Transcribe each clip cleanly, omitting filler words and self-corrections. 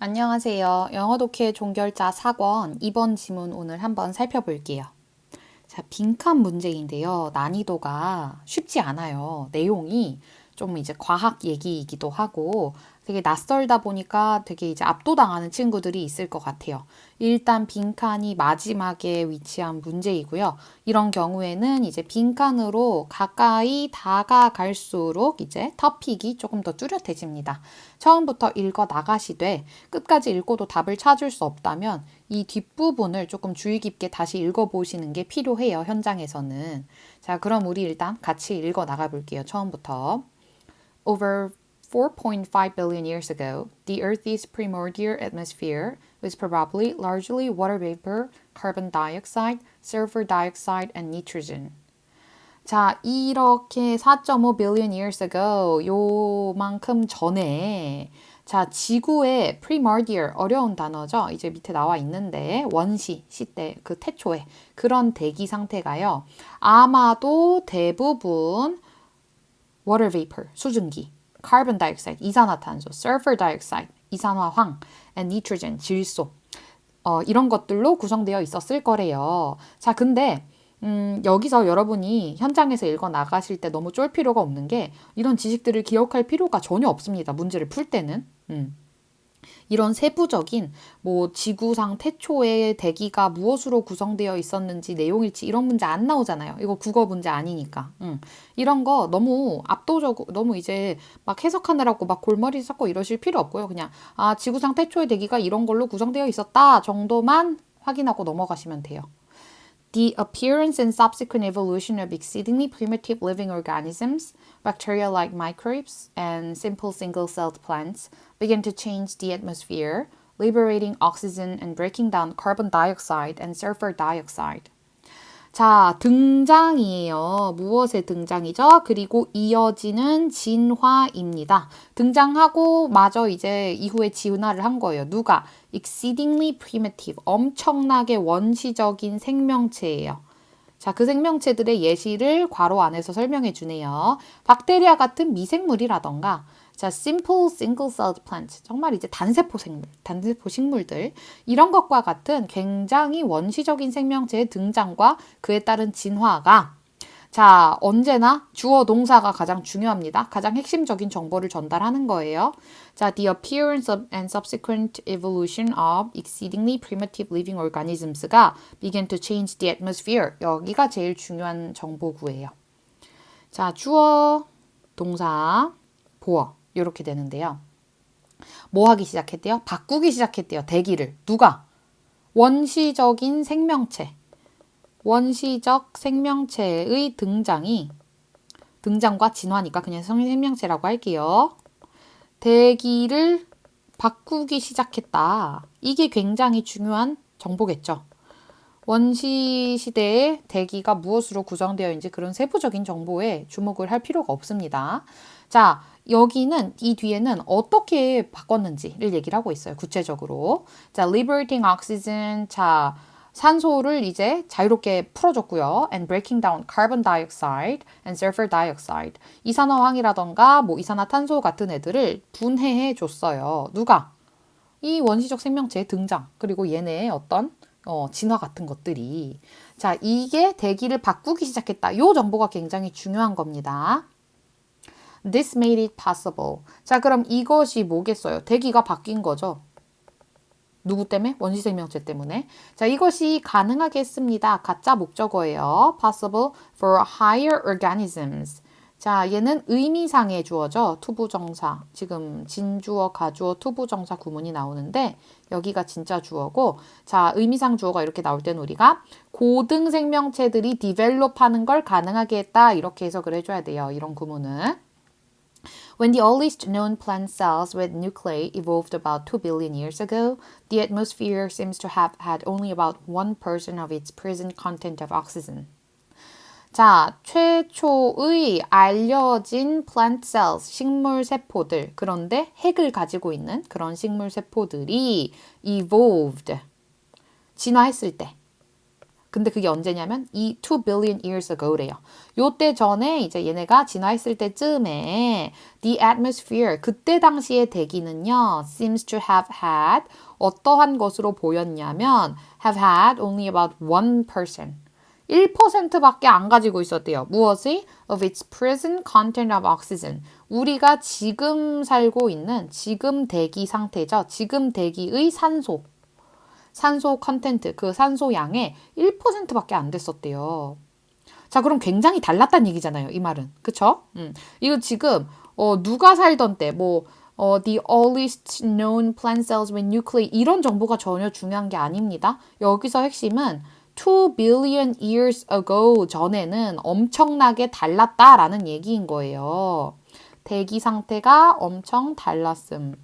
안녕하세요. 영어 독해 종결자 4권 2번 지문 오늘 한번 살펴볼게요. 자, 빈칸 문제인데요. 난이도가 쉽지 않아요. 내용이 좀 이제 과학 얘기이기도 하고 되게 낯설다 보니까 되게 이제 압도당하는 친구들이 있을 것 같아요. 일단 빈칸이 마지막에 위치한 문제이고요. 이런 경우에는 이제 빈칸으로 가까이 다가갈수록 이제 터픽이 조금 더 뚜렷해집니다. 처음부터 읽어 나가시되 끝까지 읽고도 답을 찾을 수 없다면 이 뒷부분을 조금 주의 깊게 다시 읽어보시는 게 필요해요, 현장에서는. 자, 그럼 우리 일단 같이 읽어 나가 볼게요, 처음부터. Over 4.5 billion years ago, the Earth's primordial atmosphere was probably largely water vapor, carbon dioxide, sulfur dioxide, and nitrogen. 자, 이렇게 4.5 billion years ago, 요만큼 전에, 자, 지구의 primordial, 어려운 단어죠. 이제 밑에 나와 있는데, 원시, 시대, 그 태초에, 그런 대기 상태가요. 아마도 대부분 water vapor, 수증기, carbon dioxide, 이산화탄소, sulfur dioxide, 이산화황, and nitrogen, 질소, 이런 것들로 구성되어 있었을 거래요. 자, 근데 여기서 여러분이 현장에서 읽어 나가실 때 너무 쫄 필요가 없는 게 이런 지식들을 기억할 필요가 전혀 없습니다. 문제를 풀 때는. 이런 세부적인 뭐 지구상 태초의 대기가 무엇으로 구성되어 있었는지 내용일치 이런 문제 안 나오잖아요. 이거 국어 문제 아니니까. 이런 거 너무 압도적으로 너무 이제 막 해석하느라고 막 골머리 쌓고 이러실 필요 없고요. 그냥 아 지구상 태초의 대기가 이런 걸로 구성되어 있었다 정도만 확인하고 넘어가시면 돼요. The appearance and subsequent evolution of exceedingly primitive living organisms, bacteria-like microbes, and simple single-celled plants began to change the atmosphere, liberating oxygen and breaking down carbon dioxide and sulfur dioxide. 자, 등장이에요. 무엇의 등장이죠? 그리고 이어지는 진화입니다. 등장하고 마저 이제 이후에 진화를 한 거예요. 누가? Exceedingly primitive. 엄청나게 원시적인 생명체예요. 자, 그 생명체들의 예시를 괄호 안에서 설명해 주네요. 박테리아 같은 미생물이라던가 자, simple single-celled plant. 정말 이제 단세포 생물, 단세포 식물들. 이런 것과 같은 굉장히 원시적인 생명체의 등장과 그에 따른 진화가 자, 언제나 주어 동사가 가장 중요합니다. 가장 핵심적인 정보를 전달하는 거예요. 자, the appearance of and subsequent evolution of exceedingly primitive living organisms가 began to change the atmosphere. 여기가 제일 중요한 정보구예요. 자, 주어, 동사, 보어. 이렇게 되는데요. 뭐 하기 시작했대요? 바꾸기 시작했대요. 대기를. 누가? 원시적인 생명체. 원시적 생명체의 등장과 진화니까 그냥 생명체라고 할게요. 대기를 바꾸기 시작했다. 이게 굉장히 중요한 정보겠죠. 원시 시대의 대기가 무엇으로 구성되어 있는지 그런 세부적인 정보에 주목을 할 필요가 없습니다. 자, 여기는 이 뒤에는 어떻게 바꿨는지를 얘기를 하고 있어요. 구체적으로. 자, liberating oxygen. 자, 산소를 이제 자유롭게 풀어줬고요. And breaking down carbon dioxide and sulfur dioxide. 이산화황이라던가 뭐 이산화탄소 같은 애들을 분해해 줬어요. 누가? 이 원시적 생명체의 등장. 그리고 얘네의 어떤 진화 같은 것들이. 자, 이게 대기를 바꾸기 시작했다. 요 정보가 굉장히 중요한 겁니다. This made it possible. 자, 그럼 이것이 뭐겠어요? 대기가 바뀐 거죠. 누구 때문에? 원시 생명체 때문에. 자, 이것이 가능하게 했습니다. 가짜 목적어예요. Possible for higher organisms. 자, 얘는 의미상의 주어죠. 투부정사. 지금 진주어, 가주어, 투부정사 구문이 나오는데 여기가 진짜 주어고 자, 의미상 주어가 이렇게 나올 때는 우리가 고등 생명체들이 디벨롭하는 걸 가능하게 했다. 이렇게 해석을 해줘야 돼요. 이런 구문은. When the earliest known plant cells with nuclei evolved about 2 billion years ago, the atmosphere seems to have had only about 1% of its present content of oxygen. 자, 최초의 알려진 plant cells, 식물 세포들. 그런데 핵을 가지고 있는 그런 식물 세포들이 evolved, 진화했을 때. 근데 그게 언제냐면 이 2 billion years ago래요. 요때 전에 이제 얘네가 진화했을 때쯤에 the atmosphere 그때 당시의 대기는요 seems to have had 어떠한 것으로 보였냐면 have had only about 1% 1%밖에 안 가지고 있었대요. 무엇이? Of its present content of oxygen. 우리가 지금 살고 있는 지금 대기 상태죠. 지금 대기의 산소. 산소 컨텐트, 그 산소 양의 1%밖에 안 됐었대요. 자, 그럼 굉장히 달랐다는 얘기잖아요. 이 말은. 그쵸? 이거 지금, 누가 살던 때, the earliest known plant cells with nuclei, 이런 정보가 전혀 중요한 게 아닙니다. 여기서 핵심은 2 billion years ago 전에는 엄청나게 달랐다라는 얘기인 거예요. 대기 상태가 엄청 달랐음.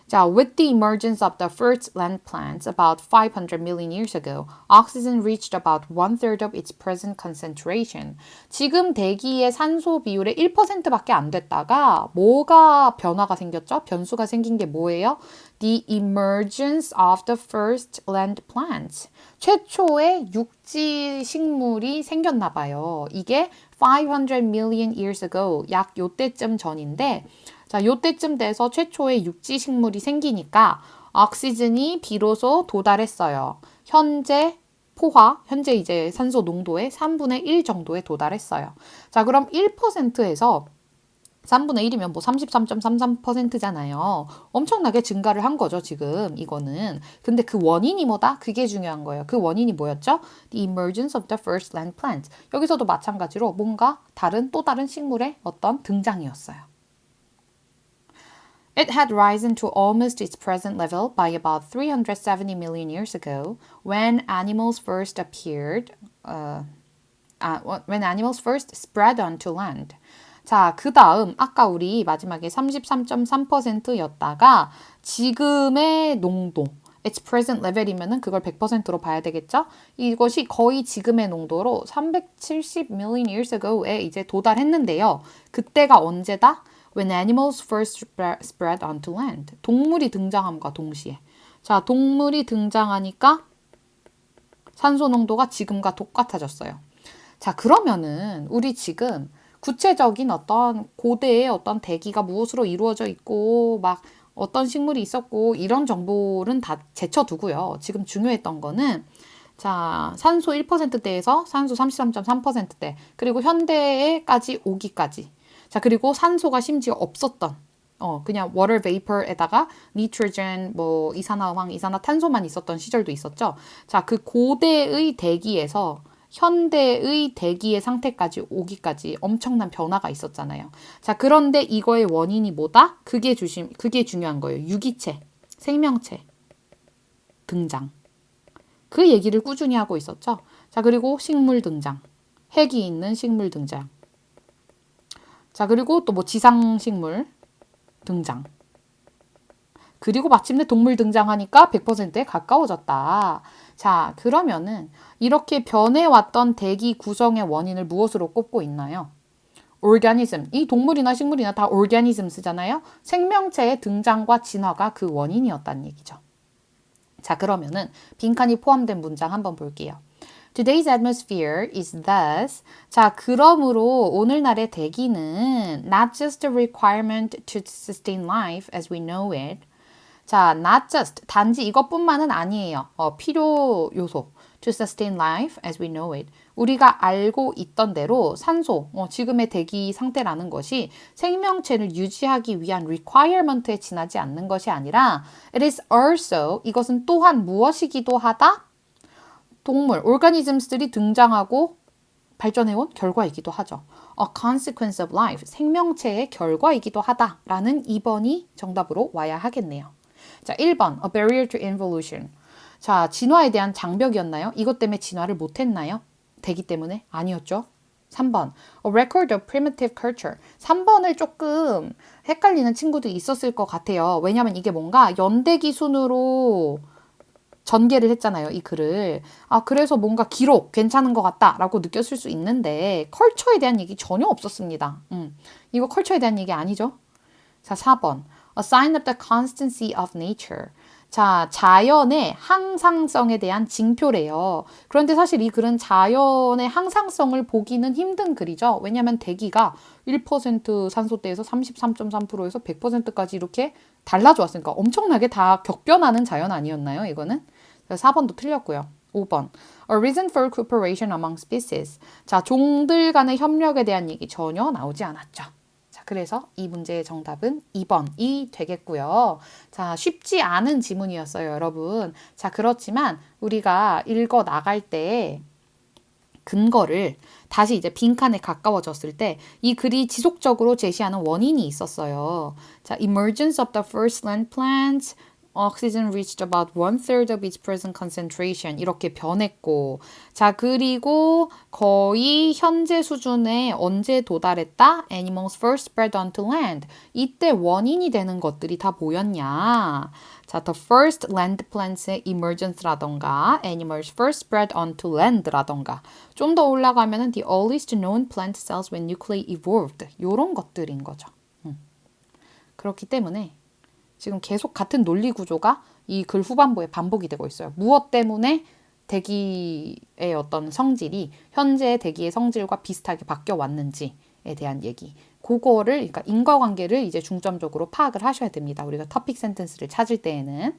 자, with the emergence of the first land plants about 500 million years ago, oxygen reached about one-third of its present concentration. 지금 대기의 산소 비율의 1%밖에 안 됐다가 뭐가 변화가 생겼죠? 변수가 생긴 게 뭐예요? The emergence of the first land plants. 최초의 육지 식물이 생겼나 봐요. 이게 500 million years ago, 약 요때쯤 전인데 자, 요때쯤 돼서 최초의 육지 식물이 생기니까 오xygen이 비로소 도달했어요. 현재 이제 산소 농도의 3분의 1 정도에 도달했어요. 자, 그럼 1%에서 3분의 1이면 뭐 33.33%잖아요. 엄청나게 증가를 한 거죠, 지금 이거는. 근데 그 원인이 뭐다? 그게 중요한 거예요. 그 원인이 뭐였죠? The emergence of the first land plant. 여기서도 마찬가지로 뭔가 또 다른 식물의 어떤 등장이었어요. It had risen to almost its present level by about 370 million years ago when animals first appeared, when animals first spread onto land. 자, 그 다음 아까 우리 마지막에 33.3%였다가 지금의 농도, its present level이면은 그걸 100%로 봐야 되겠죠? 이것이 거의 지금의 농도로 370 million years ago에 이제 도달했는데요. 그때가 언제다? When animals first spread onto land. 동물이 등장함과 동시에. 자, 동물이 등장하니까 산소 농도가 지금과 똑같아졌어요. 자, 그러면은 우리 지금 구체적인 어떤 고대의 어떤 대기가 무엇으로 이루어져 있고 막 어떤 식물이 있었고 이런 정보는 다 제쳐두고요. 지금 중요했던 거는 자, 산소 1%대에서 산소 33.3%대 그리고 현대에까지 오기까지 자, 그리고 산소가 심지어 없었던, 그냥 water vapor에다가 nitrogen, 이산화황, 이산화탄소만 있었던 시절도 있었죠. 자, 그 고대의 대기에서 현대의 대기의 상태까지 오기까지 엄청난 변화가 있었잖아요. 자, 그런데 이거의 원인이 뭐다? 그게 중요한 거예요. 유기체, 생명체 등장. 그 얘기를 꾸준히 하고 있었죠. 자, 그리고 식물 등장. 핵이 있는 식물 등장. 자, 그리고 또 지상식물 등장. 그리고 마침내 동물 등장하니까 100%에 가까워졌다. 자, 그러면은 이렇게 변해왔던 대기 구성의 원인을 무엇으로 꼽고 있나요? organism. 이 동물이나 식물이나 다 organism 쓰잖아요. 생명체의 등장과 진화가 그 원인이었다는 얘기죠. 자, 그러면은 빈칸이 포함된 문장 한번 볼게요. Today's atmosphere is thus. 자, 그러므로 오늘날의 대기는 not just a requirement to sustain life as we know it. 자, not just 단지 이것뿐만은 아니에요. 필요 요소. To sustain life as we know it. 우리가 알고 있던 대로 산소, 지금의 대기 상태라는 것이 생명체를 유지하기 위한 requirement에 지나지 않는 것이 아니라 it is also 이것은 또한 무엇이기도 하다? 동물, organisms들이 등장하고 발전해온 결과이기도 하죠. A consequence of life, 생명체의 결과이기도 하다라는 2번이 정답으로 와야 하겠네요. 자, 1번, a barrier to evolution. 자, 진화에 대한 장벽이었나요? 이것 때문에 진화를 못했나요? 대기 때문에? 아니었죠. 3번, a record of primitive culture. 3번을 조금 헷갈리는 친구도 있었을 것 같아요. 왜냐하면 이게 뭔가 연대기 순으로 전개를 했잖아요, 이 글을. 그래서 뭔가 기록 괜찮은 것 같다라고 느꼈을 수 있는데 컬처에 대한 얘기 전혀 없었습니다. 이거 컬처에 대한 얘기 아니죠? 자, 4번. A sign of the constancy of nature. 자, 자연의 항상성에 대한 징표래요. 그런데 사실 이 글은 자연의 항상성을 보기는 힘든 글이죠. 왜냐하면 대기가 1% 산소대에서 33.3%에서 100%까지 이렇게 달라져왔으니까 엄청나게 다 격변하는 자연 아니었나요? 이거는? 4번도 틀렸고요. 5번. A reason for cooperation among species. 자, 종들 간의 협력에 대한 얘기 전혀 나오지 않았죠. 자, 그래서 이 문제의 정답은 2번이 되겠고요. 자, 쉽지 않은 지문이었어요, 여러분. 자, 그렇지만 우리가 읽어 나갈 때 근거를 다시 이제 빈칸에 가까워졌을 때 이 글이 지속적으로 제시하는 원인이 있었어요. 자, emergence of the first land plants, oxygen reached about 1/3 of its present concentration 이렇게 변했고 자 그리고 거의 현재 수준에 언제 도달했다? Animals first spread onto land 이때 원인이 되는 것들이 다 뭐였냐? 자, the first land plants의 emergence라던가 animals first spread onto land라던가 좀 더 올라가면은 the earliest known plant cells when nuclei evolved 요런 것들인 거죠. 그렇기 때문에 지금 계속 같은 논리 구조가 이 글 후반부에 반복이 되고 있어요. 무엇 때문에 대기의 어떤 성질이 현재의 대기의 성질과 비슷하게 바뀌어 왔는지에 대한 얘기. 그거를 그러니까 인과관계를 이제 중점적으로 파악을 하셔야 됩니다. 우리가 토픽 센텐스를 찾을 때에는